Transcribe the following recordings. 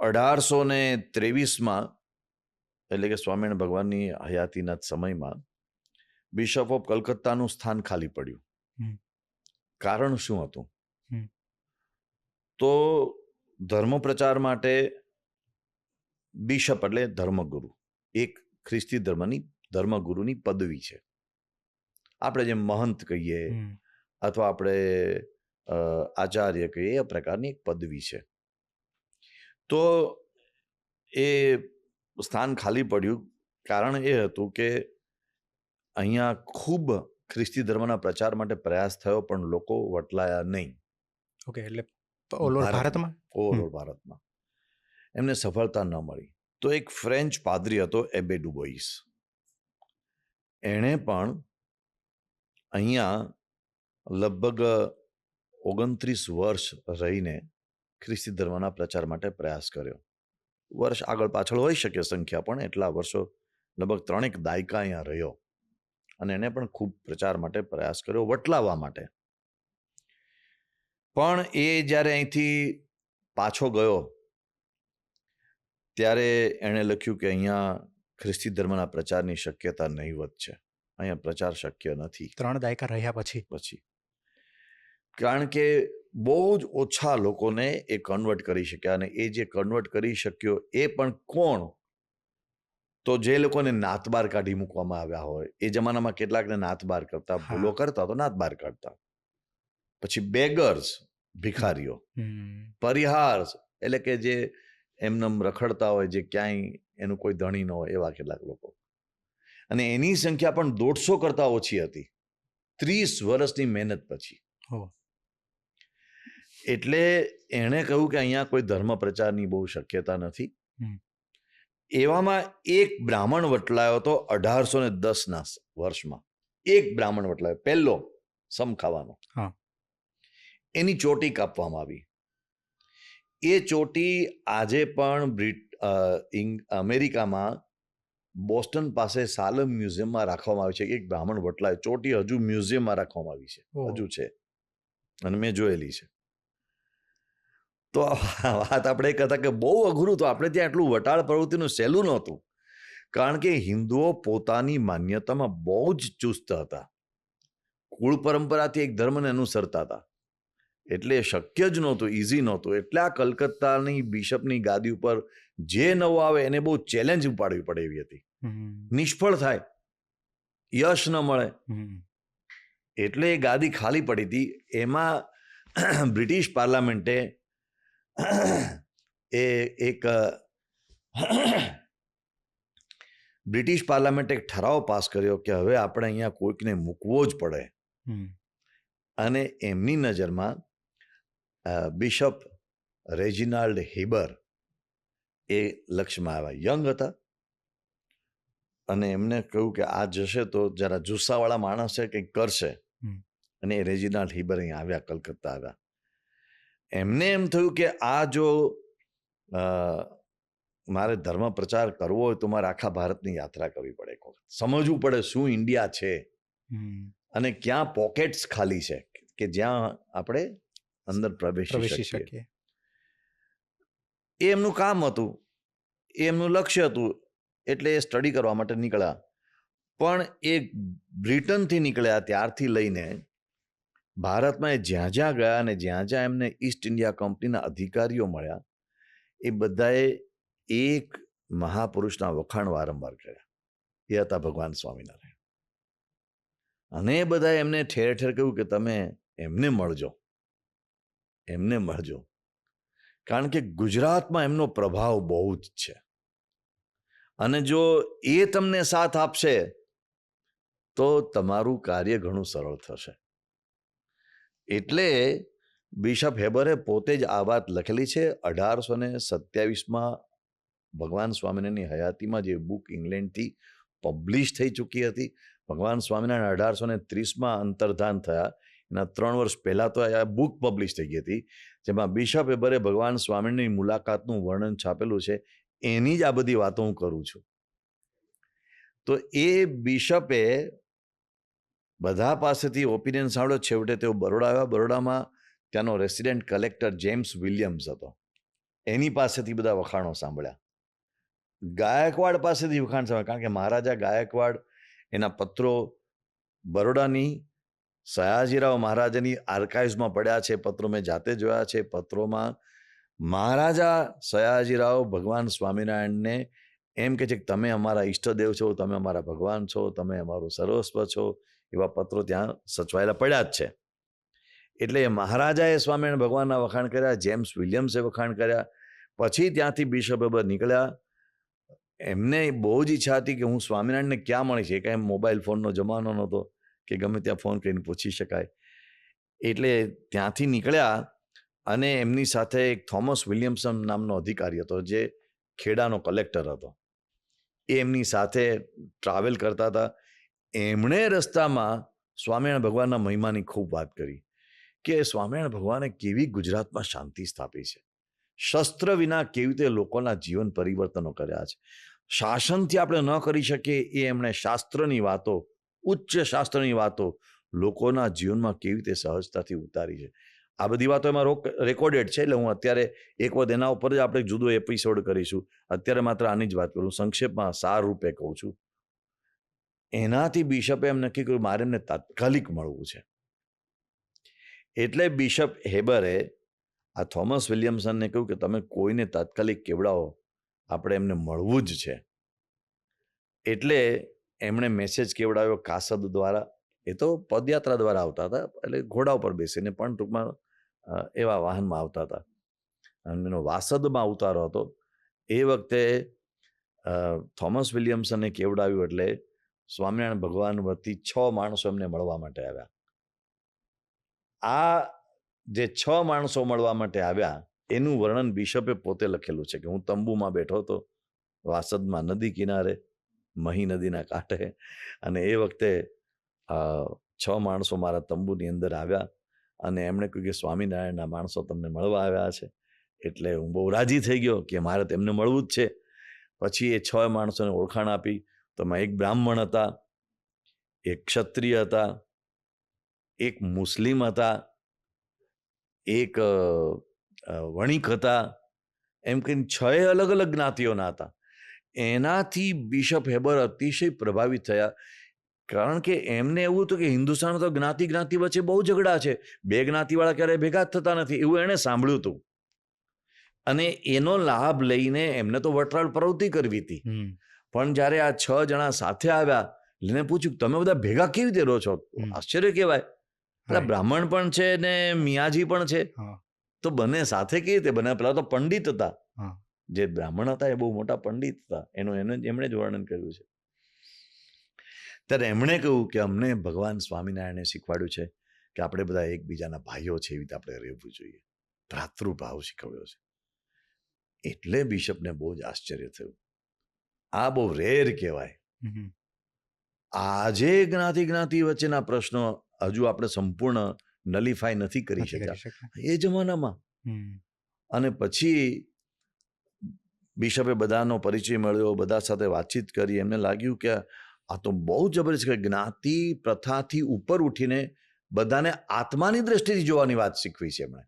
1823માં એટલે કે સ્વામિનારાયણ ભગવાનની હયાતીના સમયમાં બિશપ ઓફ કલકત્તાનું સ્થાન ખાલી પડ્યું. કારણ શું હતું? તો ધર્મ પ્રચાર માટે બિશપ એટલે ધર્મગુરુ, એક ખ્રિસ્તી ધર્મગુરુની પદવી છે. આપણે જેમ મહંત કહીએ અથવા આપણે આચાર્ય કહીએ, એ પ્રકારની એક પદવી છે. તો એ સ્થાન ખાલી પડ્યું. કારણ એ હતું કે અહીંયા ખૂબ ખ્રિસ્તી ધર્મના પ્રચાર માટે પ્રયાસ થયો, પણ લોકો વટલાયા નહીં. ઓકે, એટલે ઓલ ઓવર ભારતમાં એમને સફળતા ન મળી. તો એક ફ્રેન્ચ પાદરી હતો, એબે ડુબોઇસ. એણે પણ અહીંયા લગભગ 29 વર્ષ રહીને ખ્રિસ્તી ધર્મના પ્રચાર માટે પ્રયાસ કર્યો. વર્ષ આગળ પાછળ હોઈ શકે સંખ્યા, પણ એટલા વર્ષો લગભગ 3 દાયકા અહીંયા રહ્યો અને એને પણ ખૂબ પ્રચાર માટે પ્રયાસ કર્યો, વટલાવવા માટે. પણ એ જ્યારે અહીંથી પાછો ગયો ત્યારે એણે લખ્યું કે અહીંયા ખ્રિસ્તી ધર્મના પ્રચારની શક્યતા નહીવત છે, અહીંયા પ્રચાર શક્ય નથી. 3 દાયકા રહ્યા પછી કારણ કે બહુ જ ઓછા લોકોને એ કન્વર્ટ કરી શક્યા, અને એ જે કન્વર્ટ કરી શક્યો એ પણ કોણ? તો જે લોકોને નાત બાર કાઢી મૂકવામાં આવ્યા હોય. એ જમાનામાં કેટલાકને નાત બાર કરતા, ભૂલો કરતા તો નાત બાર કાઢતા. પછી બેગર્સ, ભિખારીઓ. પરિહાર્સ એટલે કે જે એમનેમ રખડતા હોય, જે ક્યાંય એનું કોઈ ધણી ન હોય, એવા કેટલાક લોકો. અને એની સંખ્યા પણ 150 કરતા ઓછી હતી 30 વર્ષની મહેનત પછી. એટલે એણે કહ્યું કે અહીંયા કોઈ ધર્મ પ્રચારની બહુ શક્યતા નથી. એવામાં એક બ્રાહ્મણ વટલાયો હતો 1810ના વર્ષમાં. એક બ્રાહ્મણ વટલાયો, પહેલો સમ ખાવાનો. એની ચોટી કાપવામાં આવી. એ ચોટી આજે પણ અમેરિકામાં બોસ્ટન પાસે સાલમ મ્યુઝિયમમાં રાખવામાં આવી છે. એક બ્રાહ્મણ વટલાયો, ચોટી હજુ મ્યુઝિયમમાં રાખવામાં આવી છે, હજુ છે, અને મેં જોયેલી છે. તો વાત આપણે એક હતા કે બહુ અઘરું તો આપણે ત્યાં એટલું વટાળ પ્રવૃત્તિનું સહેલું નહોતું, કારણ કે હિન્દુઓ પોતાની માન્યતામાં બહુ જ ચુસ્ત હતા, કુળ પરંપરાથી એક ધર્મને અનુસરતા હતા. એટલે શક્ય જ નહોતું, ઇઝી નહોતું. એટલે આ કલકત્તાની બિશપની ગાદી ઉપર જે નવો આવે એને બહુ ચેલેન્જ ઉપાડવી પડે એવી હતી. નિષ્ફળ થાય, યશ ન મળે, એટલે એ ગાદી ખાલી પડી હતી. એમાં બ્રિટિશ પાર્લામેન્ટે એક ઠરાવ પાસ કર્યો કે હવે આપણે અહીંયા કોઈકને મૂકવો જ પડે. અને એમની નજરમાં બિશપ રેજિનાલ્ડ હેબર એ લક્ષ્યમાં આવ્યા. યંગ હતા અને એમને કહ્યું કે આ જશે તો જરા જુસ્સાવાળા માણસ છે, કંઈક કરશે. અને એ રેજિનાલ્ડ હેબર અહીં આવ્યા, કલકત્તા આવ્યા. એમને એમ થયું કે આ જો મારે ધર્મ પ્રચાર કરવો હોય તો મારે આખા ભારતની યાત્રા કરવી પડે, સમજવું પડે શું ઇન્ડિયા છે અને ક્યાં પોકેટ્સ ખાલી છે કે જ્યાં આપણે અંદર પ્રવેશી શકીએ. એ એમનું કામ હતું, એ એમનું લક્ષ્ય હતું. એટલે એ સ્ટડી કરવા માટે નીકળ્યા. પણ એ બ્રિટનથી નીકળ્યા ત્યારથી લઈને ભારતમાં એ જ્યાં જ્યાં ગયા અને જ્યાં જ્યાં એમને ઈસ્ટ ઇન્ડિયા કંપનીના અધિકારીઓ મળ્યા, એ બધાએ એક મહાપુરુષના વખાણ વારંવાર કર્યા. એ હતા ભગવાન સ્વામિનારાયણ. અને એ બધાએ એમને ઠેર ઠેર કહ્યું કે તમે એમને મળજો. કારણ કે ગુજરાતમાં એમનો પ્રભાવ બહુ જ છે, અને જો એ તમને સાથ આપશે તો તમારું કાર્ય ઘણું સરળ થશે. એટલે બિશપ હેબરે પોતે જ આ વાત લખેલી છે. 1827માં ભગવાન સ્વામિનારાયણની હયાતીમાં જે બુક ઇંગ્લેન્ડથી પબ્લિશ થઈ ચૂકી હતી. ભગવાન સ્વામિનારાયણ 1830માં અંતર્ધાન થયા, એના 3 વર્ષ પહેલાં તો આ બુક પબ્લિશ થઈ ગઈ હતી, જેમાં બિશપ હેબરે ભગવાન સ્વામિનારાયણની મુલાકાતનું વર્ણન છાપેલું છે. એની જ આ બધી વાતો હું કરું છું. તો એ બિશપે બધા પાસેથી ઓપિનિયન સાંભળ્યો. છેવટે તેઓ બરોડા આવ્યા. બરોડામાં ત્યાંનો રેસિડેન્ટ કલેક્ટર જેમ્સ વિલિયમ્સ હતો. એની પાસેથી બધા વખાણો સાંભળ્યા. ગાયકવાડ પાસેથી વખાણ સાંભળ્યા, કારણ કે મહારાજા ગાયકવાડ એના પત્રો બરોડાની સયાજીરાવ મહારાજાની આર્કાઇવ્સમાં પડ્યા છે. પત્રો મેં જાતે જોયા છે. પત્રોમાં મહારાજા સયાજીરાવ ભગવાન સ્વામિનારાયણને એમ કે છે કે તમે અમારા ઈષ્ટદેવ છો, તમે અમારા ભગવાન છો, તમે અમારું સર્વસ્વ છો, એવા પત્રો ત્યાં સચવાયેલા પડ્યા જ છે. એટલે મહારાજાએ સ્વામિનારાયણ ભગવાનના વખાણ કર્યા, જેમ્સ વિલિયમ્સે વખાણ કર્યા. પછી ત્યાંથી બિશપ હેબર નીકળ્યા. એમને બહુ જ ઈચ્છા હતી કે હું સ્વામિનારાયણને ક્યાં મળી છે. કાંઈ મોબાઈલ ફોનનો જમાનો નહોતો કે ગમે ત્યાં ફોન કરીને પૂછી શકાય. એટલે ત્યાંથી નીકળ્યા અને એમની સાથે એક થોમસ વિલિયમ્સન નામનો અધિકારી હતો, જે ખેડાનો કલેક્ટર હતો. એ એમની સાથે ટ્રાવેલ કરતા હતા. એમણે રસ્તામાં સ્વામિનારાયણ ભગવાનના મહિમાની ખૂબ વાત કરી કે સ્વામિનારાયણ ભગવાને કેવી ગુજરાતમાં શાંતિ સ્થાપી છે, શસ્ત્ર વિના કેવી રીતે લોકોના જીવન પરિવર્તનો કર્યા છે. શાસનથી આપણે ન કરી શકીએ એ એમણે શાસ્ત્રની વાતો, ઉચ્ચ શાસ્ત્રની વાતો લોકોના જીવનમાં કેવી રીતે સહજતાથી ઉતારી છે. આ બધી વાતો એમાં રેકોર્ડેડ છે. એટલે હું અત્યારે એક વખત એના ઉપર જ આપણે જુદો એપિસોડ કરીશું. અત્યારે માત્ર આની જ વાત કરું, સંક્ષેપમાં સાર રૂપે કહું છું. એનાથી બિશપે એમ નક્કી કર્યું મારે એમને તાત્કાલિક મળવું છે. એટલે બિશપ હેબરે આ થોમસ વિલિયમ્સનને કહ્યું કે તમે કોઈને તાત્કાલિક કેવડાવો, આપણે એમને મળવું જ છે. એટલે એમણે મેસેજ કેવડાવ્યો કાસદ દ્વારા. એ તો પદયાત્રા દ્વારા આવતા હતા, એટલે ઘોડા ઉપર બેસીને, પણ ટૂંકમાં એવા વાહનમાં આવતા હતા. અને એનો વાસદમાં ઉતારો હતો. એ વખતે થોમસ વિલિયમ્સને કેવડાવ્યું એટલે સ્વામિનારાયણ ભગવાન વતી 6 માણસો એમને મળવા માટે આવ્યા. આ જે 6 માણસો મળવા માટે આવ્યા એનું વર્ણન બિશપે પોતે લખેલું છે કે હું તંબુમાં બેઠો હતો વાસદમાં, નદી કિનારે, મહી નદીના કાંઠે, અને એ વખતે 6 માણસો મારા તંબુની અંદર આવ્યા અને એમણે કહ્યું કે સ્વામિનારાયણના માણસો તમને મળવા આવ્યા છે. એટલે હું બહુ રાજી થઈ ગયો કે મારે તેમને મળવું જ છે. પછી એ 6 માણસોને ઓળખાણ આપી. તો એમાં એક બ્રાહ્મણ હતા, એક ક્ષત્રિય હતા, એક મુસ્લિમ હતા, એક વણિક હતા. એમ કહીને 6 અલગ અલગ જ્ઞાતિઓના હતા. એનાથી બિશપ હેબર અતિશય પ્રભાવિત થયા, કારણ કે એમને એવું હતું કે હિન્દુસ્તાન તો જ્ઞાતિ વચ્ચે બહુ ઝઘડા છે, 2 જ્ઞાતિવાળા ક્યારેય ભેગા જ થતા નથી, એવું એણે સાંભળ્યું હતું. અને એનો લાભ લઈને એમને તો વટરાળ પ્રવૃત્તિ કરવી હતી. પણ જ્યારે આ 6 જણા સાથે આવ્યા, એને પૂછ્યું તમે બધા ભેગા કેવી રીતે રહો છો? આશ્ચર્ય કહેવાય. એટલે બ્રાહ્મણ પણ છે ને મિયાજી પણ છે, તો બંને સાથે કેવી રીતે બને? પેલા તો પંડિત હતા, જે બ્રાહ્મણ હતા એ બહુ મોટા પંડિત હતા. એમણે જ વર્ણન કર્યું છે. ત્યારે એમણે કહ્યું કે અમને ભગવાન સ્વામિનારાયણે શીખવાડ્યું છે કે આપણે બધા એકબીજાના ભાઈઓ છે, એવી રીતે આપણે રહેવું જોઈએ. ભ્રાતૃભાવ શીખવ્યો છે. એટલે બિશપને બહુ જ આશ્ચર્ય થયું. આ બહુ રેર કહેવાય. આજે જ્ઞાતિ વચ્ચેના પ્રશ્નો હજુ આપણે સંપૂર્ણ નલિફાઈ નથી કરી શક્યા એ જમાનામાં. અને પછી બિશપે બધાનો પરિચય મળ્યો, બધા સાથે વાતચીત કરી. એમને લાગ્યું કે આ તો બહુ જબરજસ્ત કે જ્ઞાતિ પ્રથાથી ઉપર ઉઠીને બધાને આત્માની દ્રષ્ટિથી જોવાની વાત શીખવી છે એમણે.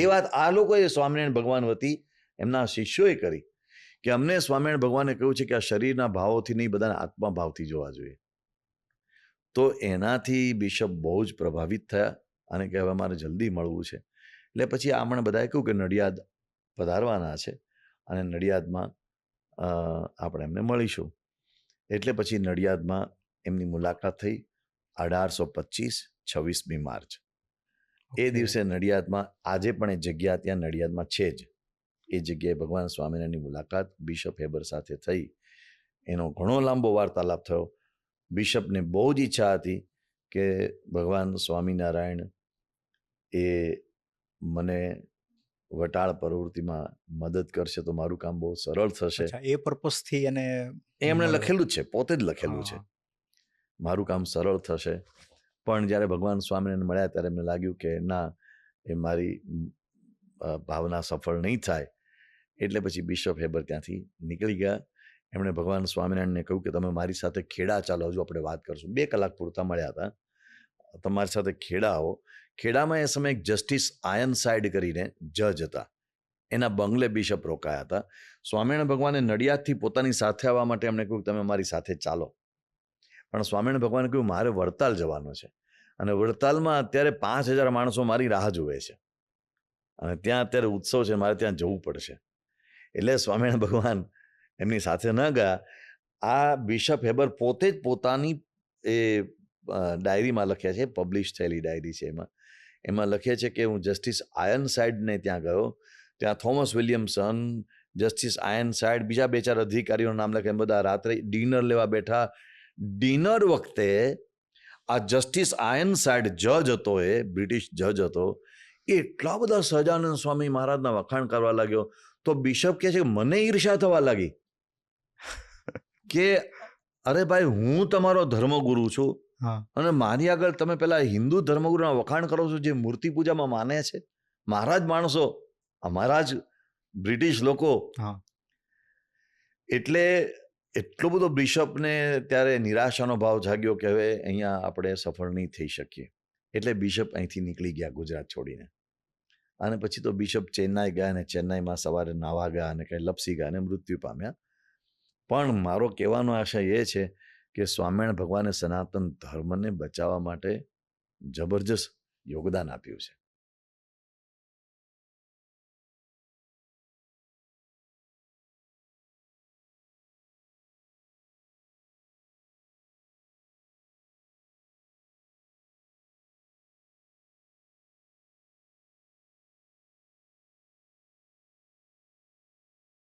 એ વાત આ લોકોએ સ્વામિનારાયણ ભગવાન વતી એમના શિષ્યોએ કરી કે અમને સ્વામિનારાયણ ભગવાને કહ્યું છે કે આ શરીરના ભાવોથી નહીં, બધાને આત્મા ભાવથી જોવા જોઈએ. તો એનાથી બિશપ બહુ જ પ્રભાવિત થયા અને કે હવે મારે જલ્દી મળવું છે. એટલે પછી આમણે બધાએ કહ્યું કે નડિયાદ પધારવાના છે અને નડિયાદમાં આપણે એમને મળીશું. એટલે પછી નડિયાદમાં એમની મુલાકાત થઈ 1825 26મી માર્ચ. એ દિવસે નડિયાદમાં, આજે પણ એ જગ્યા ત્યાં નડિયાદમાં છે જ, એ જગ્યાએ ભગવાન સ્વામિનારાયણની મુલાકાત બિશપ હેબર સાથે થઈ. એનો ઘણો લાંબો વાર્તાલાપ થયો. બિશપને બહુ જ ઈચ્છા હતી કે ભગવાન સ્વામિનારાયણ એ મને વટાળ પ્રવૃત્તિમાં મદદ કરશે તો મારું કામ બહુ સરળ થશે. એ પર્પસથી એને એમણે લખેલું જ છે, પોતે જ લખેલું છે, મારું કામ સરળ થશે. પણ જ્યારે ભગવાન સ્વામિનારાયણ મળ્યા ત્યારે એમને લાગ્યું કે ના, એ મારી ભાવના સફળ નહીં થાય. એટલે પછી બિશપ હેબર ત્યાંથી નીકળી ગયા. એમણે ભગવાન સ્વામિનારાયણને કહ્યું કે તમે મારી સાથે ખેડા ચાલો, હજુ આપણે વાત કરશું. 2 કલાક પૂરતા મળ્યા હતા, તમારી સાથે ખેડા આવો. ખેડામાં એ સમયે એક જસ્ટિસ આયનસાઇડ કરીને જજ હતા. એના બંગલે બિશપ રોકાયા હતા. સ્વામિનારાયણ ભગવાને નડિયાદથી પોતાની સાથે આવવા માટે એમણે કહ્યું તમે મારી સાથે ચાલો, પણ સ્વામિનારાયણ ભગવાને કહ્યું મારે વડતાલ જવાનું છે અને વડતાલમાં અત્યારે 5,000 માણસો મારી રાહ જુએ છે અને ત્યાં અત્યારે ઉત્સવ છે, મારે ત્યાં જવું પડશે. એટલે સ્વામિનારાયણ ભગવાન એમની સાથે ન ગયા. આ બિશપ હેબર પોતે જ પોતાની એ ડાયરીમાં લખ્યા છે, પબ્લિશ થયેલી ડાયરી છે, એમાં લખે છે કે હું જસ્ટિસ આયર્નસાઇડને ત્યાં ગયો, ત્યાં થોમસ વિલિયમસન, જસ્ટિસ આયર્નસાઇડ, બીજા 2-4 અધિકારીઓનું નામ લખે, બધા રાત્રે ડિનર લેવા બેઠા. ડિનર વખતે આ જસ્ટિસ આયર્નસાઇડ જજ હતો, એ બ્રિટિશ જજ હતો, એ એટલા બધા સહજાનંદ સ્વામી મહારાજના વખાણ કરવા લાગ્યો. તો બિશપ કહે છે કે મને ઈર્ષા થવા લાગી કે અરે ભાઈ હું તમારો ધર્મગુરુ છું અને મારી આગળ તમે પેલા હિન્દુ ધર્મગુરુના વખાણ કરો છો જે મૂર્તિ પૂજામાં માને છે, મારા જ માણસો, અમારા જ બ્રિટિશ લોકો. એટલે એટલો બધો બિશપને ત્યારે નિરાશાનો ભાવ જાગ્યો કે હવે અહીંયા આપણે સફળ નહીં થઈ શકીએ. એટલે બિશપ અહીંથી નીકળી ગયા ગુજરાત છોડીને. અને પછી તો બિશપ ચેન્નાઈ ગયા અને ચેન્નાઈમાં સવારે નાવા ગયા અને કંઈ લપસી ગયા અને મૃત્યુ પામ્યા. પણ મારો કહેવાનો આશય એ છે કે સ્વામિનારાયણ ભગવાને સનાતન ધર્મને બચાવવા માટે જબરજસ્ત યોગદાન આપ્યું છે.